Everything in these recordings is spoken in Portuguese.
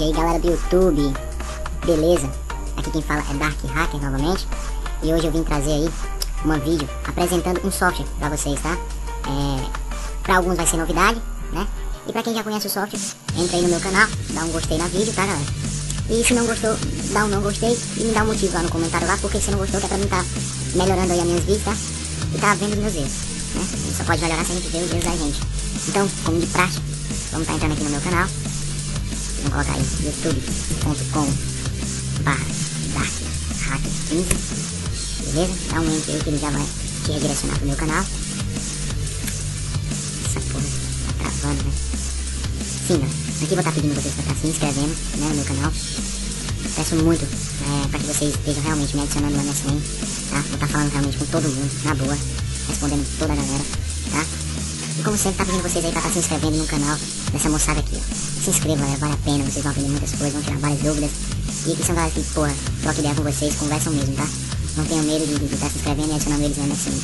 aí, galera do YouTube, beleza? Aqui quem fala é Dark Hacker novamente. E hoje eu vim trazer aí um vídeo apresentando um software pra vocês, tá? Pra alguns vai ser novidade, né? E pra quem já conhece o software, entra aí no meu canal, dá um gostei na vídeo, tá, galera? E se não gostou, dá um não gostei e me dá um motivo lá no comentário lá, porque se não gostou, que é pra mim tá melhorando aí as minhas vídeos, tá? E tá vendo os meus erros, né? A gente só pode melhorar se a gente ver os erros da gente. Então, como de praxe, vamos tá entrando aqui no meu canal. Vamos colocar aí youtube.com/darkhacker15, beleza? Dá um link aí que ele já vai te redirecionar pro meu canal. Essa porra tá travando, né? Sim, galera, aqui vou estar pedindo vocês pra estar se inscrevendo, né, no meu canal. Peço muito pra que vocês estejam realmente me adicionando no MSN, tá? Vou estar falando realmente com todo mundo, na boa, respondendo toda a galera, tá? E como sempre, tá pedindo vocês aí pra estar se inscrevendo no canal dessa moçada aqui, ó. Se inscreva, galera, vale a pena, vocês vão aprender muitas coisas, vão tirar várias dúvidas. E aqui são galera que, porra, troca ideia com vocês, conversam mesmo, tá? Não tenham medo de estar se inscrevendo e adicionando eles no MSN.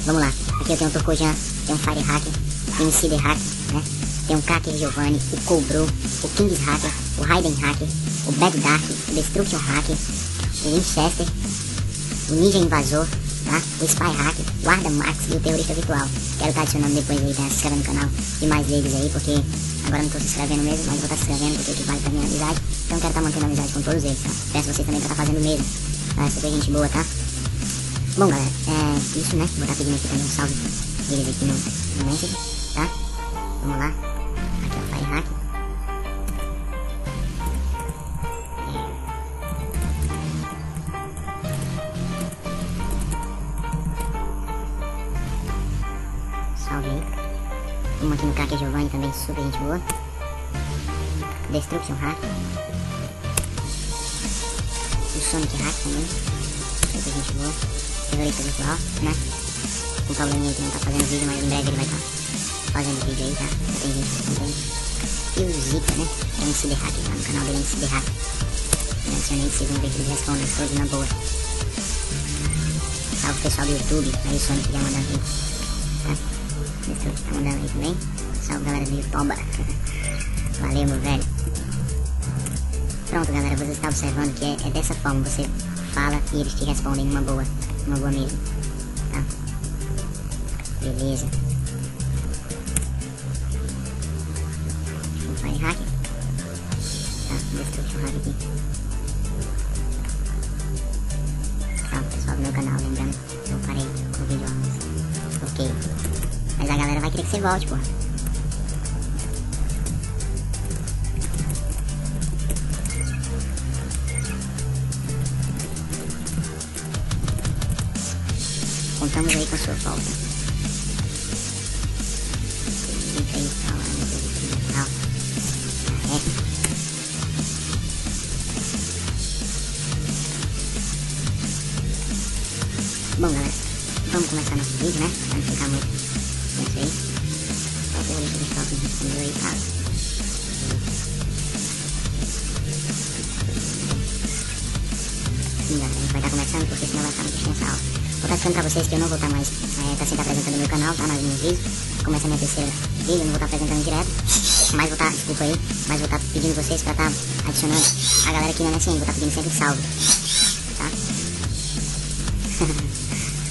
Vamos lá, aqui eu tenho o Turcojan, tem um Fire Hacker, tem o MC The Hacker, né? Tem o Cracker Giovanni, o Cobro, o Kings Hacker, o Raiden Hacker, o Bad Dark, o Destruction Hacker, o Winchester, o Ninja Invasor, tá? O Spy Hacker, o Guarda Max e o Terrorista Virtual. Quero estar adicionando depois aí, tá? Se inscrevendo no canal e mais deles aí, porque agora não tô se inscrevendo mesmo, mas vou estar se inscrevendo porque aqui vale também a amizade. Então quero estar mantendo a amizade com todos eles, tá? Peço vocês também pra estar fazendo o mesmo, tá? Super gente boa, tá? Bom, galera, isso, né? Vou estar pedindo aqui também um salve deles aqui no Messenger, tá? Vamos lá. Aqui é o Fire Hacker. Salve aí. Vamos aqui no Cracker Giovanni também, super gente boa. Destruction Hacker. O Sonic Hacker também, super gente boa. Terrorista Virtual, né? Com probleminha que não tá fazendo vídeo, mas em breve ele vai estar fazendo vídeo aí, tá? Já tem gente respondendo. E o Zika, né? É um MC The Hacker, tá no canal dele, MC The Hacker. Eu adicionei, vocês vão ver que eles respondem todos na boa. Salve pessoal do YouTube, aí o Sonic já mandando aí, tá? Destruction tá mandando aí também. Salve galera do YouTube. Valeu, meu velho. Pronto, galera, você está observando que é dessa forma, você fala e eles te respondem numa boa mesmo, tá? Beleza. O Fire Hacker, tá? Destruction Hacker aqui. Pronto, pessoal do meu canal, lembrando, eu parei com o vídeo antes. Ok. Mas a galera vai querer que você volte, porra. Contamos aí com a sua volta. Fica aí falando do canal. Bom, galera, vamos começar nosso vídeo, né? Pra não ficar muito tenso aí. Só o terrorista virtual que respondeu aí, tá? Sim, galera, a gente vai estar começando porque senão vai ficar muito extensa a aula. Vou estar dizendo pra vocês que eu não vou estar mais tá sempre apresentando o meu canal, tá? Nas minhas vídeos. Começa a minha terceira vídeo, eu não vou estar apresentando direto. Mas vou estar, desculpa aí, mas vou estar pedindo vocês pra estar adicionando a galera aqui na MSN. Vou estar pedindo sempre salve, tá?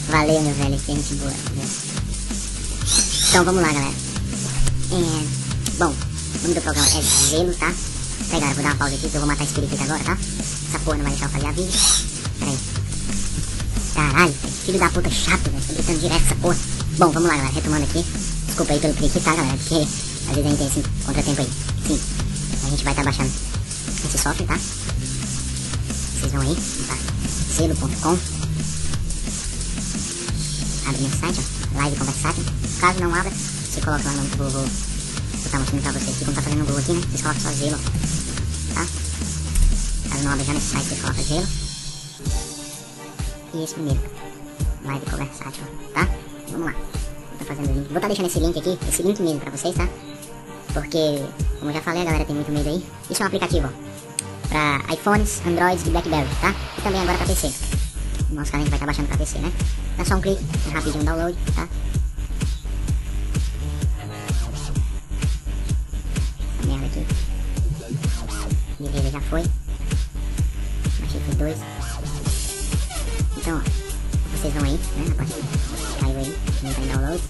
Valeu, meu velho, que gente boa. Então vamos lá, galera. Bom, o nome do programa é Gelo, tá? Peraí, galera, vou dar uma pausa aqui que eu vou matar esse periquito agora, tá? Essa porra não vai deixar eu fazer a vídeo. Peraí. Caralho, filho da puta chato, velho. Tô gritando direto essa porra. Bom, vamos lá, galera. Retomando aqui. Desculpa aí pelo clique, tá, galera? Porque às vezes a gente tem esse contratempo aí. Sim. A gente vai estar baixando esse software, tá? Vocês vão aí, tá? Selo.com. Abre meu site, ó. Live conversátil. Caso não abra, você coloca lá no nome que eu vou estar mostrando pra vocês aqui. Como tá fazendo no Google aqui, né? Vocês colocam só Gelo, tá? Caso não abra já nesse site, você coloca Gelo. E esse primeiro, live conversátil, tá? Vamos lá, vou tá fazendo o link, vou estar deixando esse link aqui, esse link mesmo pra vocês, tá? Porque, como eu já falei, a galera tem muito medo aí. Isso é um aplicativo, ó, pra iPhones, Androids e Blackberry, tá? E também agora pra PC. No nosso caso a gente vai estar baixando pra PC, né? Dá só um clique, é rapidinho o download, tá? Essa merda aqui. Beleza. já foi. Baixei foi 2. Então, ó, vocês vão aí, né, na parte que caiu aí, não tá em download.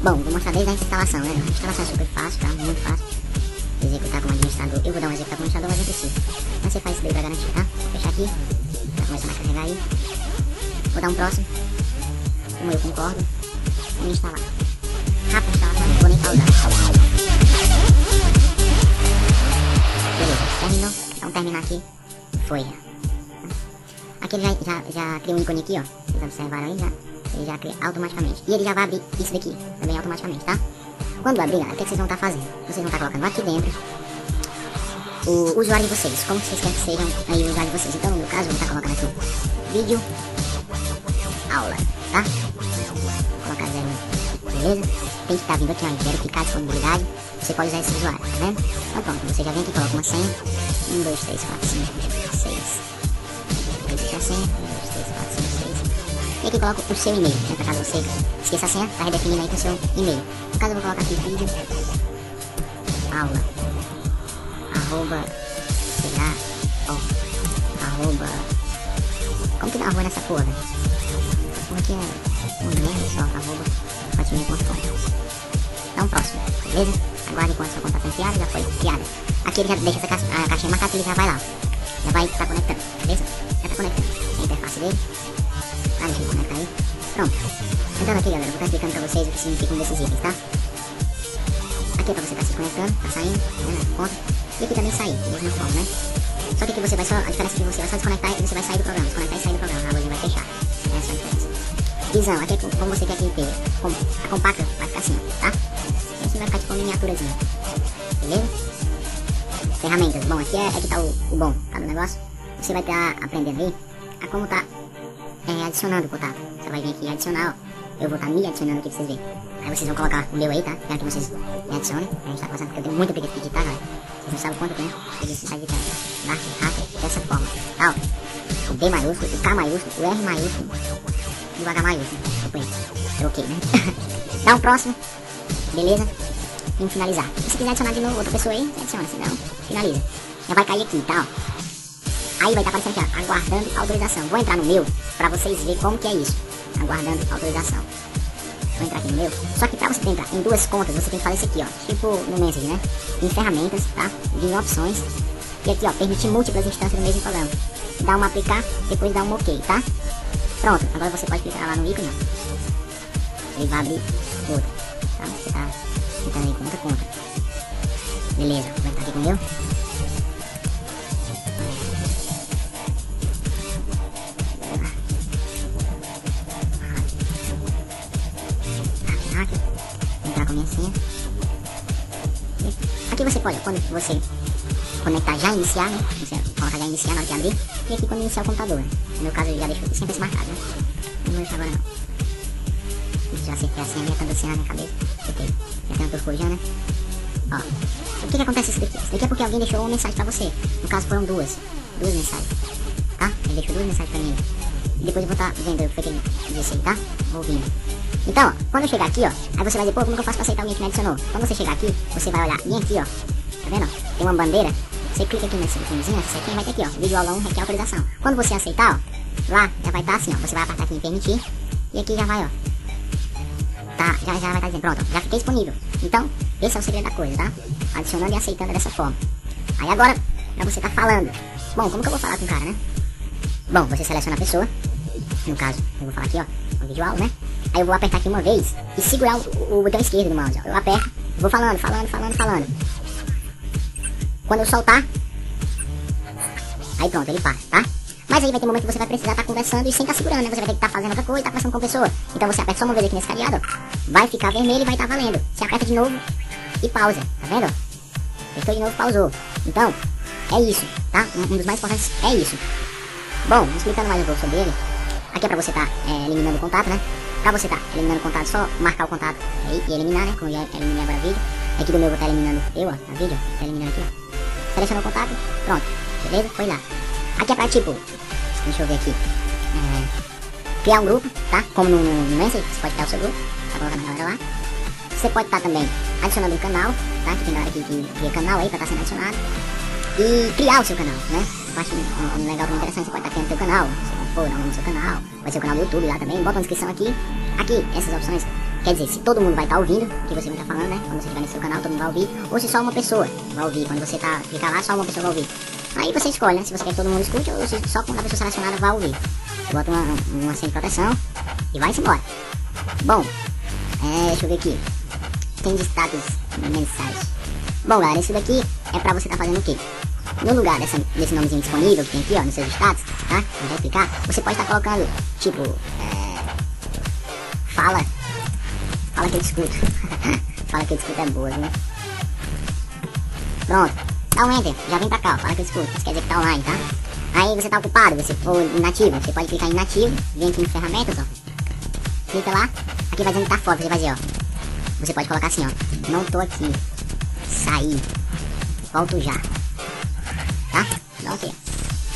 Bom, vou mostrar desde a instalação, né? A instalação é super fácil, tá? Muito fácil. Executar como administrador. Eu vou dar um executar como administrador, mas não preciso. Mas você faz isso daí pra garantir, tá? Vou fechar aqui. Tá começando a carregar aí. Vou dar um próximo. Como eu concordo. Vou instalar. Rápido instalação, não vou nem pausar. Beleza, terminou. Então terminar aqui. Foi. Aqui ele já criou um ícone aqui, ó. Vocês observaram aí, já. Ele já cria automaticamente. E ele já vai abrir isso daqui também automaticamente, tá? Quando abrir, galera, o que, é que vocês vão estar fazendo? Vocês vão estar colocando aqui dentro o usuário de vocês. Como vocês querem que sejam aí o usuário de vocês. Então, no meu caso, eu vou estar colocando aqui vídeo aula, tá? Vou colocar 01. Beleza? Tem que estar vindo aqui, ó, em verificar a disponibilidade. Você pode usar esse usuário, tá vendo? Então pronto, você já vem aqui e coloca uma senha. 1, 2, 3, 4, 5, 6. Repetir a senha. 1, 2, 3, 4, 5, 6. E aqui coloco o seu e-mail, né? Pra caso você esqueça a senha, tá redefinindo aí com o seu e-mail. No caso eu vou colocar aqui vídeo aula arroba, sei lá, ó, arroba, como que dá arroba nessa porra, velho? Essa porra aqui é um merda só, arroba hotmail.com. Então próximo, beleza? Aguarde enquanto sua conta tá enfiada, já foi criada. Aqui ele já deixa a caixinha marcada, ele já vai lá, já vai estar conectando, beleza? Já tá conectando, a interface dele. Ah, deixa eu conectar aí. Pronto. Entrando aqui, galera, eu vou estar explicando pra vocês o que significam desses itens, tá? Aqui é pra você estar se conectando, tá saindo, né, na conta. E aqui também sair, da mesma forma, né? Só que aqui você vai só, a diferença é que você vai só desconectar e você vai sair do programa. Desconectar e sair do programa, a luzinha vai fechar. Essa é a diferença. Visão, aqui é como você quer que inteira. A compacta vai ficar assim, tá? E assim vai ficar tipo uma miniaturazinha. Beleza? Ferramentas, bom, aqui é que tá o bom, tá, do negócio. Você vai estar aprendendo aí a como tá adicionando o contato. Você vai vir aqui e adicionar, ó. Eu vou estar me adicionando aqui pra vocês verem. Aí vocês vão colocar o meu aí, tá? Quero que vocês me adicionem. A gente tá passando porque eu tenho muita preguiça de digitar, galera. Vocês não sabem quanto tempo preguiça de digitar. Dark Hacker dessa forma, tá? Ó. O B maiúsculo, o K maiúsculo, o R maiúsculo e o H maiúsculo. Ok, né? Dá um próximo. Beleza? E finalizar. E se quiser adicionar de novo outra pessoa aí, você adiciona. Se não, finaliza. Já vai cair aqui, tá? Ó. Aí vai estar aparecendo aqui, ó, aguardando autorização. Vou entrar no meu pra vocês verem como que é isso. Aguardando autorização. Vou entrar aqui no meu. Só que pra você entrar em duas contas, você tem que fazer isso aqui, ó. Tipo no Message, né? Em ferramentas, tá? Em opções. E aqui, ó, permitir múltiplas instâncias do mesmo programa. Dá um aplicar, depois dá um ok, tá? Pronto. Agora você pode clicar lá no ícone, ó. Ele vai abrir outra, tá? Você tá entrando aí com outra conta. Beleza. Vou entrar aqui com o meu. Entrar com a minha senha. Aqui você pode, quando você conectar, já iniciar, né? Você coloca já iniciar na hora de abrir. E aqui quando iniciar o computador, né? No meu caso eu já deixo sempre esse marcado, né? Não vou deixar agora não. Já acertei a senha, já tá dançando na minha cabeça. Ok, já tem uma turcojão, né? Ó, o que acontece isso daqui? Isso daqui é porque alguém deixou uma mensagem pra você. No caso foram duas mensagens, tá? Ele deixou 2 mensagens pra mim. E depois eu vou estar vendo o que ele disse aí, tá? Ouvindo. Então, ó, quando eu chegar aqui, ó, aí você vai dizer, pô, como que eu faço pra aceitar alguém que me adicionou? Quando você chegar aqui, você vai olhar bem aqui, ó, tá vendo? Tem uma bandeira, você clica aqui nesse íconezinho, essa aqui vai ter aqui, ó, vídeo aula 1 requer autorização. Quando você aceitar, ó, lá já vai estar assim, ó, você vai apertar aqui em permitir, e aqui já vai, ó, tá, já vai estar dizendo, pronto, ó, já fiquei disponível. Então, esse é o segredo da coisa, tá? Adicionando e aceitando dessa forma. Aí agora, pra você tá falando, bom, como que eu vou falar com o cara, né? Bom, você seleciona a pessoa, no caso, eu vou falar aqui, ó, no vídeo aula, né? Aí eu vou apertar aqui uma vez e segurar o botão esquerdo do mouse, ó. Eu aperto, vou falando. Quando eu soltar, aí pronto, ele para, tá? Mas aí vai ter um momento que você vai precisar estar conversando e sem estar segurando, né? Você vai ter que estar fazendo outra coisa e estar conversando com a pessoa. Então você aperta só uma vez aqui nesse cadeado, ó. Vai ficar vermelho e vai estar valendo. Você aperta de novo e pausa, tá vendo? Apertou de novo, pausou. Então, é isso, tá? Um dos mais importantes é isso. Bom, explicando mais um pouco sobre ele. Aqui é pra você estar eliminando o contato, né? Pra você estar eliminando o contato, só marcar o contato aí e eliminar, né? Como eu já eliminei agora o vídeo. Aqui do meu eu vou estar eliminando eu, ó, a vídeo, ó. Tá eliminando aqui, ó. Selecionou o contato, pronto. Beleza? Foi lá. Aqui é pra tipo, deixa eu ver aqui. Criar um grupo, tá? Como no Messenger, você pode criar o seu grupo. Tá colocando a galera lá. Você pode estar também adicionando um canal, tá? Que tem galera que cria canal aí pra estar sendo adicionado. E criar o seu canal, né? Eu acho um legal, muito interessante. Você pode estar criando o seu canal, você pode pôr o nome do seu canal, vai ser o canal do YouTube lá também. Bota uma descrição aqui. Aqui, essas opções. Quer dizer, se todo mundo vai estar ouvindo o que você vai estar falando, né? Quando você estiver no seu canal, todo mundo vai ouvir. Ou se só uma pessoa vai ouvir. Quando você clicar lá, só uma pessoa vai ouvir. Aí você escolhe, né? Se você quer que todo mundo escute ou se só uma pessoa selecionada vai ouvir. Você bota uma senha de proteção e vai-se embora. Bom, deixa eu ver aqui. Tem de status mensais. Bom, galera, isso daqui é pra você estar fazendo o quê? No lugar desse nomezinho disponível que tem aqui, ó, nos seus status, tá? Eu vou explicar. Você pode estar colocando, tipo, fala que eu escuto. Fala que eu escuto é boa, viu? Pronto. Dá um enter. Já vem pra cá, ó. Fala que eu escuto. Isso quer dizer que tá online, tá? Aí você tá ocupado, ou inativo. Você pode clicar em inativo. Vem aqui em ferramentas, ó. Clica lá. Aqui vai dizendo que tá fora. Você vai dizer, ó. Você pode colocar assim, ó. Não tô aqui. Sair. Volto já. Tá? Dá ok.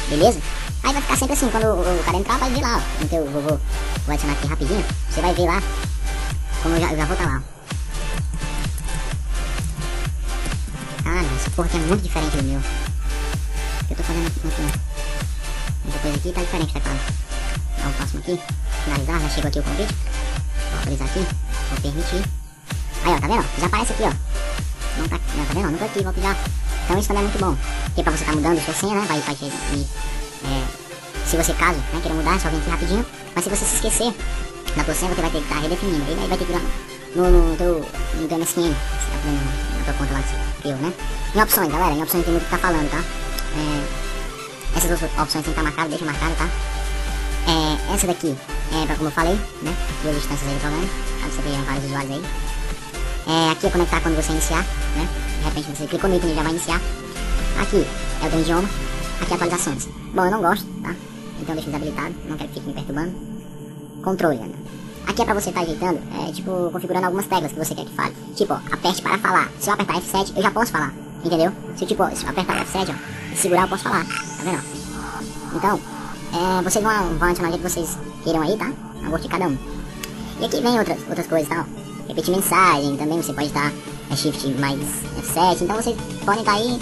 Beleza? Aí vai ficar sempre assim. Quando o cara entrar, vai ver lá, ó. Então eu vou adicionar aqui rapidinho. Você vai ver lá. Como eu já vou estar lá, ó. Ah, essa porra aqui é muito diferente do meu. Eu tô fazendo aqui. Muita coisa aqui tá diferente, tá claro. Dá o próximo aqui. Finalizar, já chegou aqui o convite. Vou autorizar aqui. Vou permitir. Aí, ó, tá vendo? Já aparece aqui, ó. Não tá vendo? Não tô aqui, volto já. Então isso também é muito bom. Porque pra você tá mudando sua senha, né? Vai se você caso, né, queira mudar, é só vir aqui rapidinho. Mas se você se esquecer da tua senha, você vai ter que estar redefinindo. Aí vai ter que ir lá no teu MSN. Você tá fazendo na tua conta lá que você criou, né? Em opções, galera, em opções tem muito o que tá falando, tá? Essas outras opções tem que estar marcado, deixa marcado, tá? Essa daqui é pra, como eu falei, né? Duas instâncias aí do programa, caso você tenha vários usuários aí. Aqui é conectar quando você iniciar, né? De repente você clicou no ícone e já vai iniciar. Aqui é o teu idioma. Aqui é atualizações. Bom, eu não gosto, tá? Então deixa desabilitado, não quero que fique me perturbando. Controle, né? Aqui é pra você estar ajeitando, tipo, configurando algumas teclas que você quer que fale. Tipo, ó, aperte para falar. Se eu apertar F7, eu já posso falar, entendeu? Se eu, tipo, se eu apertar F7, ó, e segurar, eu posso falar, tá vendo? Então, vocês vão adicionar o jeito que vocês queiram aí, tá? A gosto de cada um. E aqui vem outras coisas, tá? Repetir mensagem, também você pode estar Shift mais F7. Então vocês podem estar aí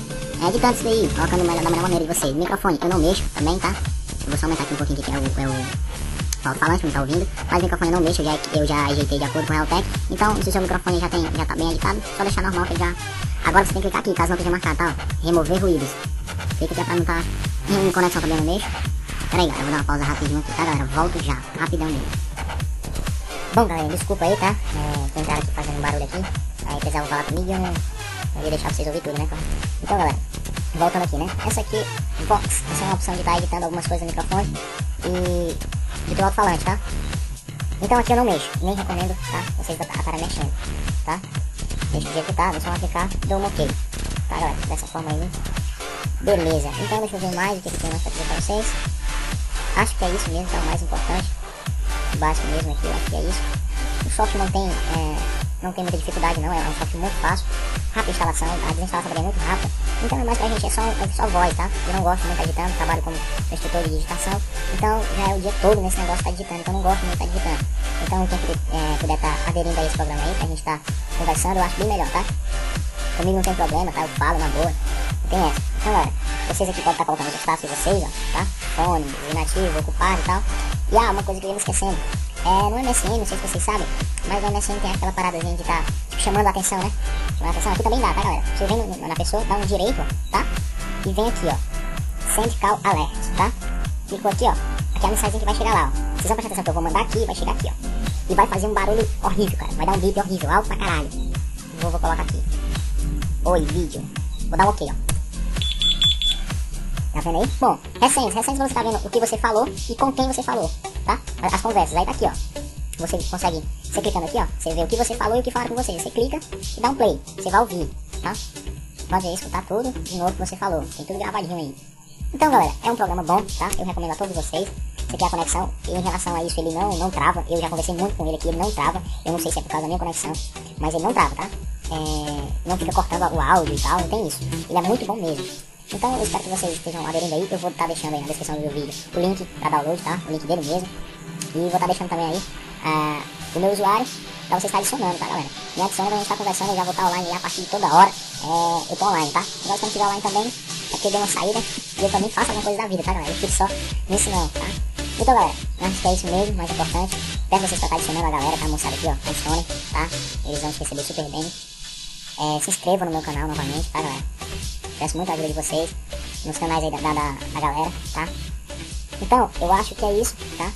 editando isso daí, colocando da melhor maneira de vocês. Microfone, eu não mexo também, tá? Eu vou só aumentar aqui um pouquinho que é o alto-falante, não tá ouvindo. Mas o microfone eu não mexo, eu já ajeitei de acordo com o Realtek. Então, se o seu microfone já tá bem editado, só deixar normal que ele já... Agora você tem que clicar aqui, caso não esteja marcado, tá? Ó, remover ruídos. Clica aqui pra não estar em conexão também no mexo. Pera aí, galera, eu vou dar uma pausa rapidinho aqui, tá, galera? Volto já, rapidão mesmo. Bom, galera, desculpa aí, tá? Tentaram aqui fazendo um barulho aqui. Aí precisavam falar comigo e eu não ia deixar vocês ouvir tudo, né? Então, galera, voltando aqui, né? Essa aqui, Vox, essa é uma opção de estar editando algumas coisas no microfone e do teu alto-falante, tá? Então aqui eu não mexo, nem recomendo, tá? Vocês estarem mexendo, tá? Deixa do jeito que tá, deixa eu aplicar, dou um ok, tá, galera? Dessa forma aí. Beleza, então deixa eu ver mais o que tem mais pra dizer pra vocês. Acho que é isso mesmo, tá? O mais importante. O básico mesmo aqui, eu acho que é isso. O software não tem muita dificuldade não, é um software muito fácil. Rápida instalação, a desinstalação também é muito rápida. Então é mais pra gente, é só voz, tá? Eu não gosto muito de estar editando, trabalho como instrutor de digitação. Então já é o dia todo nesse negócio de estar digitando, então eu não gosto muito de estar digitando. Então quem puder estar aderindo a esse programa aí, pra gente estar conversando, eu acho bem melhor, tá? Comigo não tem problema, tá? Eu falo na boa, não tem essa. Então galera, vocês aqui podem estar colocando os status de vocês, ó, tá? Fone, inativo, ocupado e tal. E uma coisa que eu ia me esquecendo. No MSN, não sei se vocês sabem, mas no MSN tem aquela paradazinha de estar tipo, chamando a atenção, né? Chamando a atenção aqui também dá, tá, galera? Você vem na pessoa, dá um direito, ó, tá? E vem aqui, ó, Send Call Alert, tá? Clicou aqui, ó, aqui é a mensagem que vai chegar lá, ó. Vocês vão prestar atenção que eu vou mandar aqui e vai chegar aqui, ó. E vai fazer um barulho horrível, cara. Vai dar um bip horrível, alto pra caralho. Vou colocar aqui. Oi, vídeo. Vou dar um ok, ó. Tá vendo aí? Bom, recentes você tá vendo o que você falou e com quem você falou, tá? As conversas, aí tá aqui, ó. Você consegue, você clicando aqui, ó, você vê o que você falou e o que falaram com você. Você clica e dá um play, você vai ouvir, tá? Pode escutar tudo de novo que você falou, tem tudo gravadinho aí. Então, galera, é um programa bom, tá? Eu recomendo a todos vocês. Você quer a conexão, e em relação a isso ele não trava. Eu já conversei muito com ele aqui, ele não trava. Eu não sei se é por causa da minha conexão, mas ele não trava, tá? Não fica cortando o áudio e tal, não tem isso. Ele é muito bom mesmo. Então eu espero que vocês estejam aderindo aí. Eu vou estar deixando aí na descrição do vídeo o link para download, tá? O link dele mesmo. E vou estar deixando também aí o meu usuário para vocês estar adicionando, tá, galera? Me adiciona pra gente estar conversando, eu já vou estar online a partir de toda hora. Eu tô online, tá? Agora quando estiver online também, é porque deu uma saída e eu também faço alguma coisa da vida, tá, galera? Eu fico só nisso não, tá? Então, galera, acho que é isso mesmo, mais importante. Peço vocês pra estar adicionando a galera, tá? Moçada aqui, ó, adicione, tá? Eles vão te receber super bem. Se inscrevam no meu canal novamente, tá, galera? Peço muito a ajuda de vocês nos canais aí da galera, tá? Então, eu acho que é isso, tá?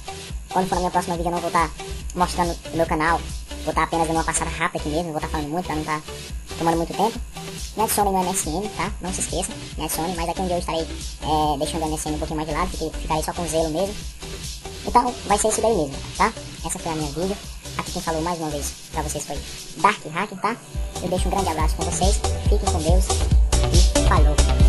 Quando for na minha próxima vídeo eu não vou estar mostrando o meu canal, vou estar apenas dando uma passada rápida aqui mesmo, vou estar falando muito pra não estar tomando muito tempo. Me adicione no MSN, tá? Não se esqueça, me adicione, mas aqui um dia eu estarei deixando o MSN um pouquinho mais de lado, ficarei só com o Zelo mesmo. Então, vai ser isso daí mesmo, tá? Essa foi a minha vídeo. Aqui quem falou mais uma vez pra vocês foi Dark Hacker, tá? Eu deixo um grande abraço com vocês, fiquem com Deus e falou!